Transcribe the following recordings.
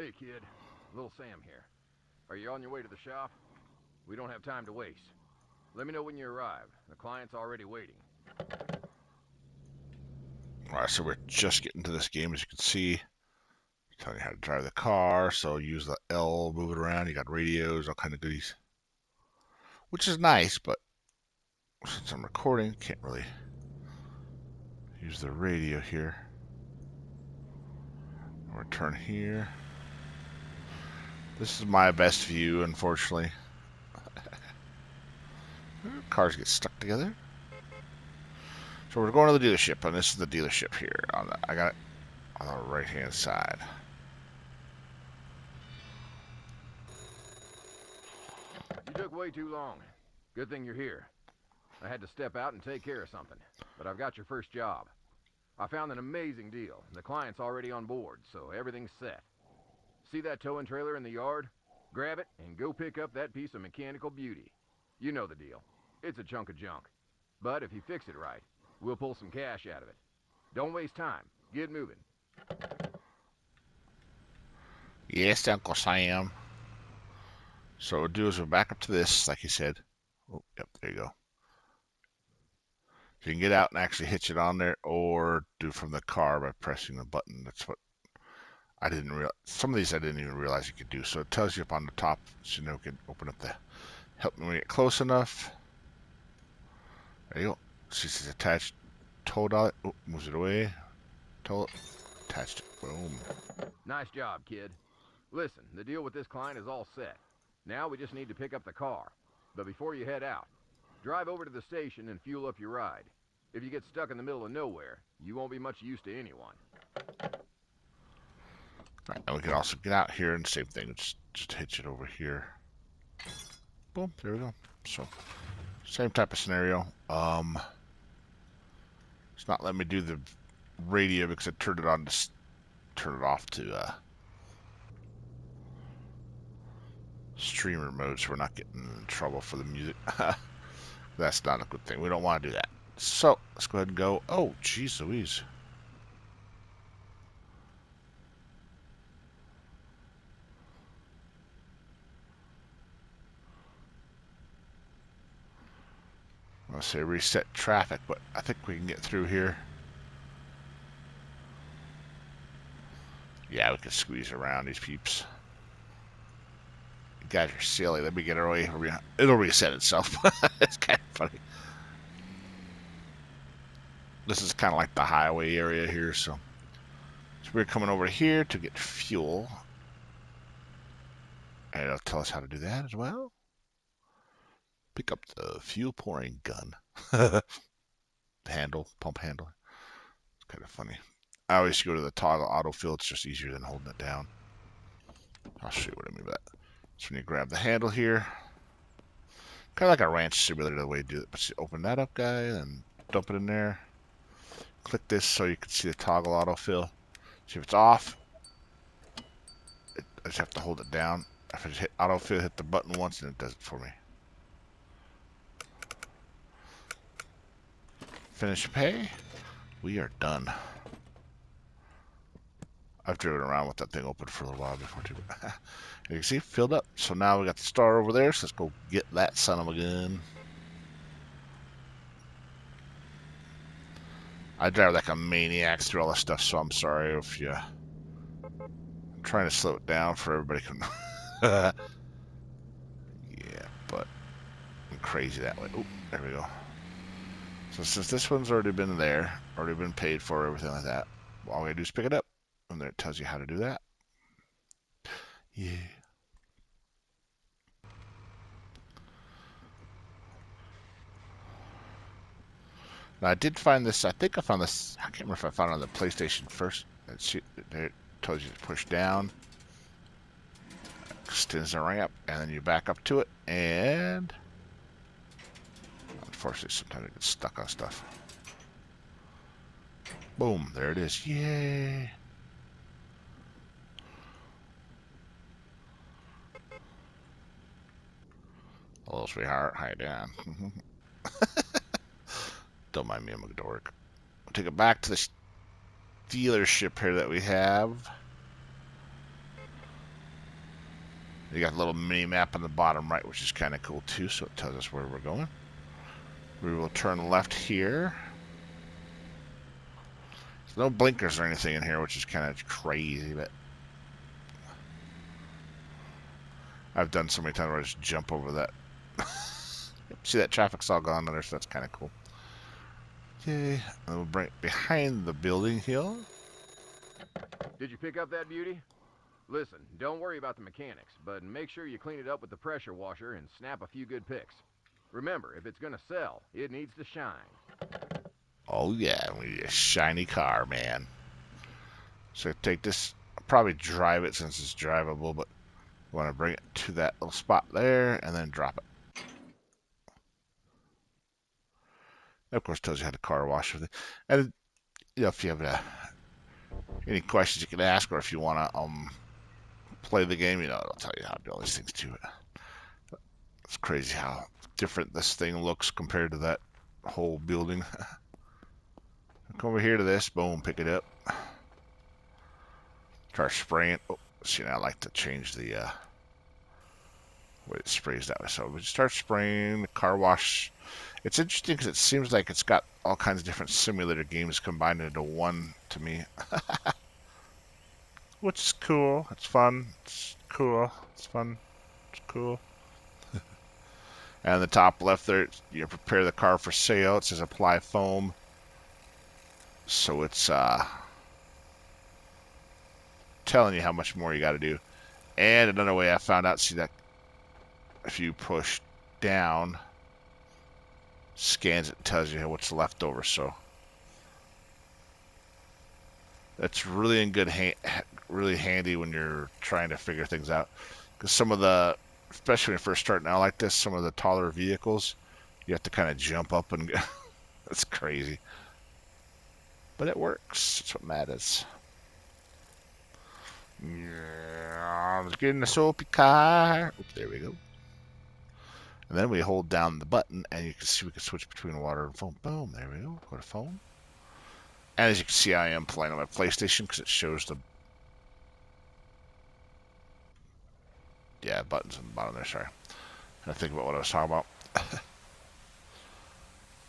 Hey, kid. Little Sam here. Are you on your way to the shop? We don't have time to waste. Let me know when you arrive. The client's already waiting. Alright, so we're just getting to this game, as you can see. Telling you how to drive the car, so use the L, move it around. You got radios, all kind of goodies. Which is nice, but since I'm recording, can't really use the radio here. I'll return here. This is my best view, unfortunately. Cars get stuck together. So we're going to the dealership, and this is the dealership here. I got it on the right-hand side. You took way too long. Good thing you're here. I had to step out and take care of something, but I've got your first job. I found an amazing deal. The client's already on board, so everything's set. See that towing trailer in the yard? Grab it and go pick up that piece of mechanical beauty. You know the deal. It's a chunk of junk. But if you fix it right, we'll pull some cash out of it. Don't waste time. Get moving. Yes, Uncle Sam. So what we'll do is we'll back up to this, like you said. Oh, yep, there you go. So you can get out and actually hitch it on there, or do from the car by pressing the button. That's what I didn't realize. Some of these I didn't even realize you could do. So it tells you up on the top, so you know, you can open up the. Help me when you get close enough. There you go. See, it's attached. Tow dollar. Oh, moves it away. Tow it. Attached it. Boom. Nice job, kid. Listen, the deal with this client is all set. Now we just need to pick up the car. But before you head out, drive over to the station and fuel up your ride. If you get stuck in the middle of nowhere, you won't be much use to anyone. Right, and we can also get out here and same thing. Just hitch it over here. Boom. There we go. So same type of scenario. It's not letting me do the radio because I turned it on to turn it off to streamer mode, so we're not getting in trouble for the music. That's not a good thing. We don't want to do that. So let's go ahead and go. Oh, jeez Louise. I'll say reset traffic, but I think we can get through here. Yeah, we can squeeze around these peeps. You guys are silly. Let me get away. It'll reset itself. It's kind of funny. This is kind of like the highway area here, so we're coming over here to get fuel. And it'll tell us how to do that as well. Pick up the fuel pouring gun. Handle, pump handle. It's kind of funny. I always go to the toggle autofill. It's just easier than holding it down. I'll show you what I mean by that. So when you grab the handle here, kind of like a ranch simulator the way you do it. But you open that up, guy, and dump it in there. Click this so you can see the toggle autofill. See if it's off. I just have to hold it down. If I just hit autofill, hit the button once, and it does it for me. Finish pay. We are done. I've driven around with that thing open for a little while before too. You can see, filled up. So now we got the star over there. So let's go get that son of a gun. I drive like a maniac through all this stuff, so I'm sorry if you. I'm trying to slow it down for everybody can. Yeah, but I'm crazy that way. Oh, there we go. So since this one's already been there, already been paid for, everything like that, all we gotta do is pick it up, and there it tells you how to do that. Yeah. Now I did find this. I think I found this. I can't remember if I found it on the PlayStation first. There it tells you to push down, extends the ramp, and then you back up to it. And unfortunately, sometimes it gets stuck on stuff. Boom! There it is. Yay! Hello, sweetheart. How you doing? Don't mind me, I'm a dork. We'll take it back to the dealership here that we have. You got a little mini map on the bottom right, which is kind of cool too, so it tells us where we're going. We will turn left here. There's no blinkers or anything in here, which is kind of crazy, but I've done so many times where I just jump over that. See, that traffic's all gone there, so that's kind of cool. Okay, and we'll bring it behind the building hill. Did you pick up that beauty? Listen, don't worry about the mechanics, but make sure you clean it up with the pressure washer and snap a few good pics. Remember, if it's gonna sell, it needs to shine. Oh yeah, we need a shiny car, man. So take this, I'll probably drive it since it's drivable, but we want to bring it to that little spot there and then drop it. Of course, tells you how to car wash with it. And if you have any questions you can ask, or if you want to play the game, it'll tell you how to do all these things too. It's crazy how different this thing looks compared to that whole building. Come over here to this, boom, pick it up. Start spraying. Oh, see, now I like to change the way it sprays that way. So we just start spraying the car wash. It's interesting because it seems like it's got all kinds of different simulator games combined into one to me. Which is cool. It's fun. It's cool. It's fun. It's cool. And the top left there, you prepare the car for sale. It says apply foam. So it's telling you how much more you got to do. And another way I found out, see that if you push down, scans it and tells you what's left over. So that's really in good really handy when you're trying to figure things out. Because some of the, especially when you're first starting out like this, some of the taller vehicles, you have to kind of jump up and go. That's crazy. But it works. That's what matters. Yeah, let's get in the soapy car. Oops, there we go. And then we hold down the button, and you can see we can switch between water and foam. Boom, there we go. Go to foam. And as you can see, I am playing on my PlayStation because it shows the buttons on the bottom there. Sorry, I think about what I was talking about.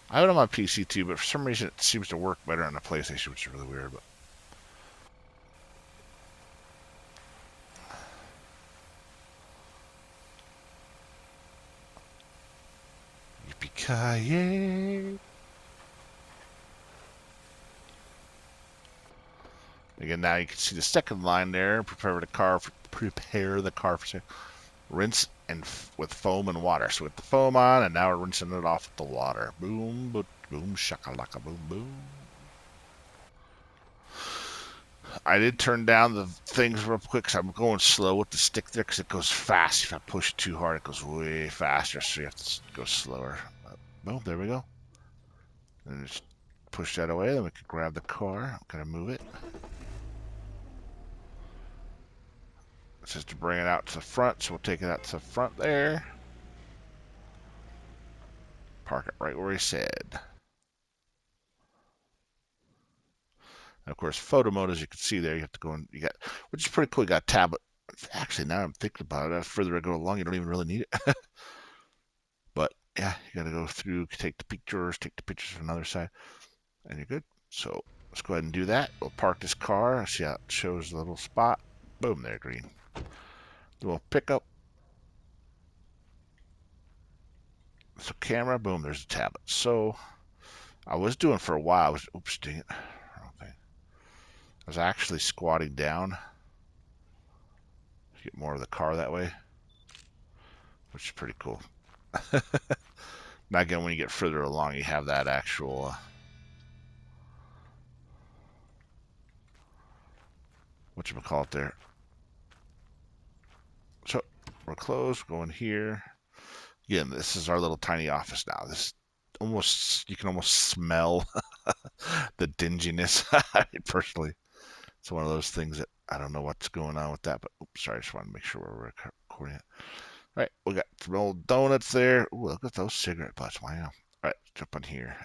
I have it on my PC too, but for some reason it seems to work better on the PlayStation, which is really weird. But yippee-ki-yay! Again, now you can see the second line there. Prepare the car for sale. Rinse and with foam and water. So with the foam on, and now we're rinsing it off with the water. Boom, boom, boom, shakalaka, boom, boom. I did turn down the things real quick because I'm going slow with the stick there because it goes fast. If I push it too hard, it goes way faster. So you have to go slower. Boom, there we go. And just push that away. Then we can grab the car. I'm going to move it. It says to bring it out to the front, so we'll take it out to the front there. Park it right where he said. And of course, photo mode, as you can see there, you have to go in. You got, which is pretty cool. You got a tablet. Actually, now I'm thinking about it, the further I go along, you don't even really need it. But yeah, you got to go through, take the pictures from another side, and you're good. So let's go ahead and do that. We'll park this car. See how it shows the little spot. Boom, there, green. We'll pick up. So camera, boom, there's a tablet. So I was doing for a while. Oops, dang it. Wrong thing. I was actually squatting down to get more of the car that way, which is pretty cool. Now again, when you get further along, you have that actual whatchamacallit there. So we're closed, going here. Again, this is our little tiny office now. This almost, you can almost smell the dinginess. Personally, it's one of those things that I don't know what's going on with that, but oops, sorry, I just want to make sure we're recording it. All right, we got some old donuts there. Ooh, look at those cigarette butts. Wow. All right, jump on here.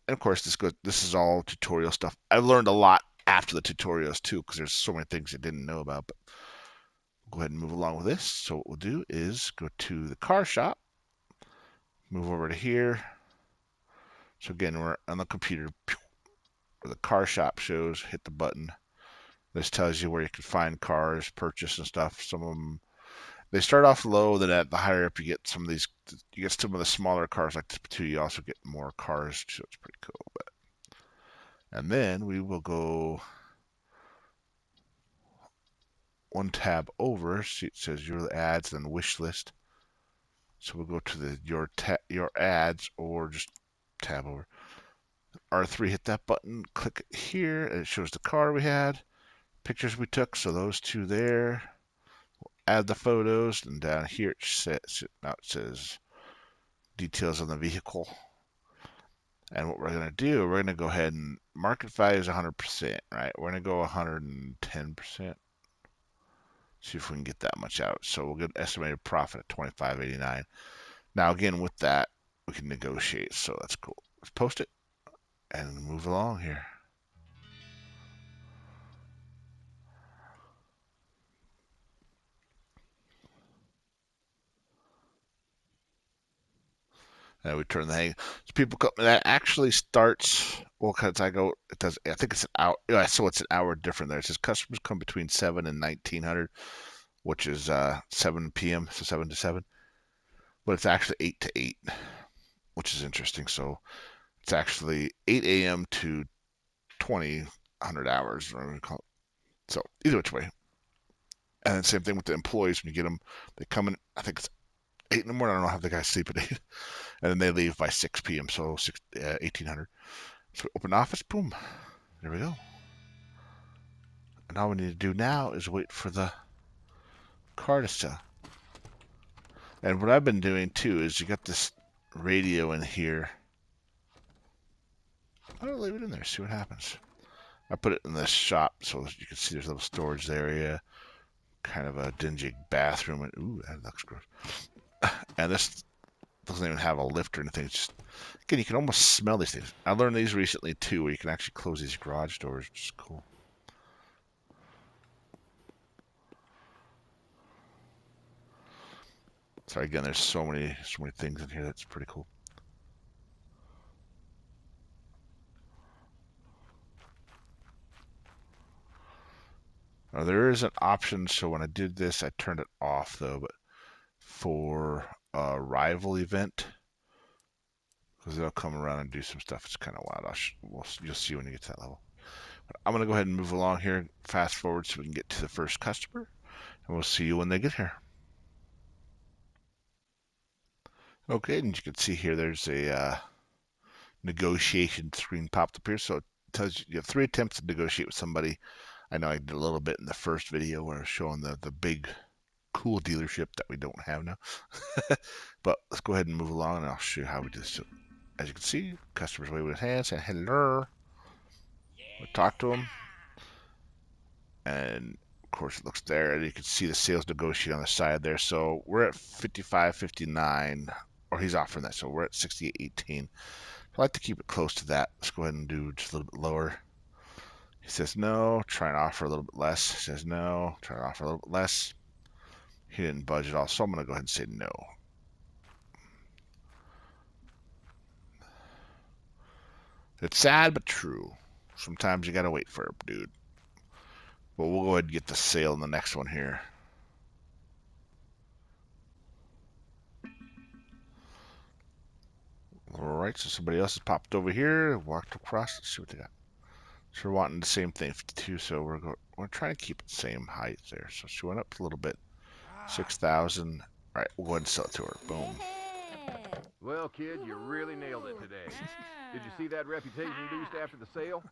And of course, this is all tutorial stuff. I learned a lot after the tutorials too, because there's so many things I didn't know about. But go ahead and move along with this. So what we'll do is go to the car shop, move over to here. So again, we're on the computer where the car shop shows, hit the button. This tells you where you can find cars, purchase and stuff. Some of them, they start off low, then at the higher up you get some of these, you get some of the smaller cars like this too. You also get more cars, so it's pretty cool. And then we will go one tab over. See, it says your ads, then wish list. So we'll go to the your ads, or just tab over. R3, hit that button, click it here, and it shows the car we had, pictures we took. So those two there. Add the photos, and down here it says details on the vehicle. And what we're going to do, we're going to go ahead and market value is 100%, right? We're going to go 110%. See if we can get that much out. So we'll get an estimated profit at $25.89. Now again, with that, we can negotiate. So that's cool. Let's post it and move along here. And we turn the hang. So people come, that actually starts, well, because I go, it does, I think it's an hour. Yeah, so it's an hour different there. It says customers come between 7 and 1900, which is 7 p.m., so 7 to 7. But it's actually 8 to 8, which is interesting. So it's actually 8 a.m. to 2000 hours, whatever we call it. So either which way. And then same thing with the employees. When you get them, they come in, I think it's 8 in the morning. I don't know how the guys sleep at 8. And then they leave by 6 p.m., so 1800. So open office, boom. There we go. And all we need to do now is wait for the car to sell. And what I've been doing too is you got this radio in here. I'll leave it in there, see what happens. I put it in this shop so you can see there's a little storage area, kind of a dingy bathroom. And, ooh, that looks gross. And this doesn't even have a lift or anything. It's just, again, you can almost smell these things. I learned these recently too, where you can actually close these garage doors, which is cool. So again, there's so many things in here that's pretty cool. Now there is an option, so when I did this, I turned it off though, but for a rival event, because they'll come around and do some stuff. It's kind of wild. You'll see when you get to that level. But I'm going to go ahead and move along here, fast forward so we can get to the first customer, and we'll see you when they get here. Okay, and you can see here there's a negotiation screen popped up here. So it tells you have 3 attempts to negotiate with somebody. I know I did a little bit in the first video where I was showing the big cool dealership that we don't have now. But let's go ahead and move along, and I'll show you how we do this. So, as you can see, customers wave with his hands, saying hello. We'll talk to him, and of course it looks there, and you can see the sales negotiate on the side there. So we're at 55.59, or he's offering that. So we're at 68.18. I like to keep it close to that. Let's go ahead and do just a little bit lower. He says no, try and offer a little bit less. He says no, try and offer a little bit less. He didn't budge at all, so I'm going to go ahead and say no. It's sad but true. Sometimes you got to wait for it, dude. But we'll go ahead and get the sale in the next one here. Alright, so somebody else has popped over here, walked across. Let's see what they got. So we're wanting the same thing, 52, so we're trying to keep it the same height there. So she went up a little bit. 6,000. Alright, we'll go ahead and sell it to her. Boom. Well, kid, you really nailed it today. Did you see that reputation boost after the sale?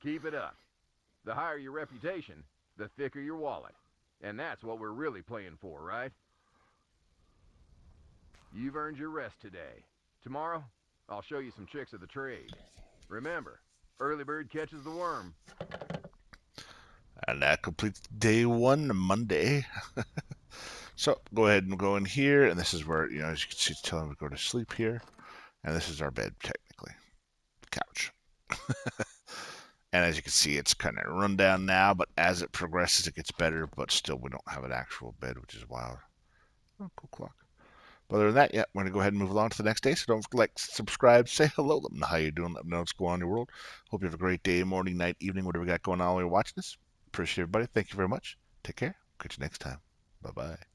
Keep it up. The higher your reputation, the thicker your wallet. And that's what we're really playing for, right? You've earned your rest today. Tomorrow, I'll show you some tricks of the trade. Remember, early bird catches the worm. And that completes day 1, Monday. So go ahead and go in here, and this is where, you know, as you can see, it's telling me to go to sleep here. And this is our bed, technically. Couch. And as you can see, it's kind of run down now, but as it progresses, it gets better. But still, we don't have an actual bed, which is wild. Oh, cool clock. But other than that, yeah, we're going to go ahead and move along to the next day. So don't forget to like, subscribe, say hello, let them know how you're doing, let them know what's going on in your world. Hope you have a great day, morning, night, evening, whatever you got going on while you're watching this. Appreciate everybody. Thank you very much. Take care. Catch you next time. Bye-bye.